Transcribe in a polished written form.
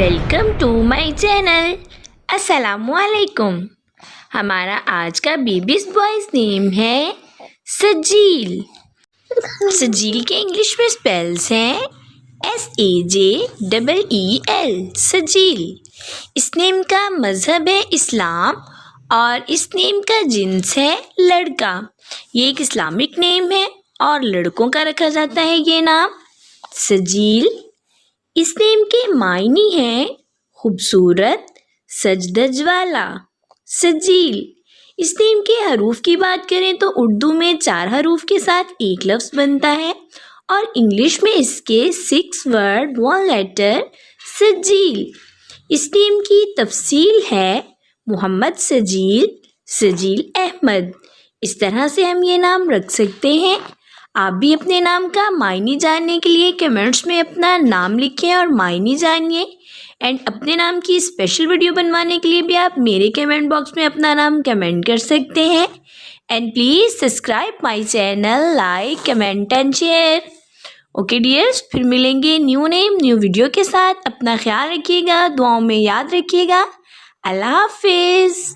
Welcome to my channel. السلام علیکم. ہمارا آج کا بیبیز بوائز نیم ہے سجیل. سجیل کے انگلش میں اسپیلز ہیں SAJEEL سجیل. اس نیم کا مذہب ہے اسلام اور اس نیم کا جنس ہے لڑکا. یہ ایک اسلامک نیم ہے اور لڑکوں کا رکھا جاتا ہے یہ نام سجیل. اس نیم کے معنی ہیں خوبصورت، سج دھج والا. سجیل. اس نیم کے حروف کی بات کریں تو اردو میں 4 حروف کے ساتھ ایک لفظ بنتا ہے اور انگلش میں اس کے 6 ورڈ 1 لیٹر سجیل. اس نیم کی تفصیل ہے محمد سجیل، سجیل احمد. اس طرح سے ہم یہ نام رکھ سکتے ہیں. آپ بھی اپنے نام کا معنی جاننے کے لیے کمنٹس میں اپنا نام لکھیں اور معنی جانیے. اینڈ اپنے نام کی اسپیشل ویڈیو بنوانے کے لیے بھی آپ میرے کمنٹ باکس میں اپنا نام کمنٹ کر سکتے ہیں. And please subscribe my channel, like, comment and share. Okay dears, پھر ملیں گے نیو نیم نیو ویڈیو کے ساتھ. اپنا خیال رکھیے گا، دعاؤں میں یاد رکھیے گا. اللہ حافظ.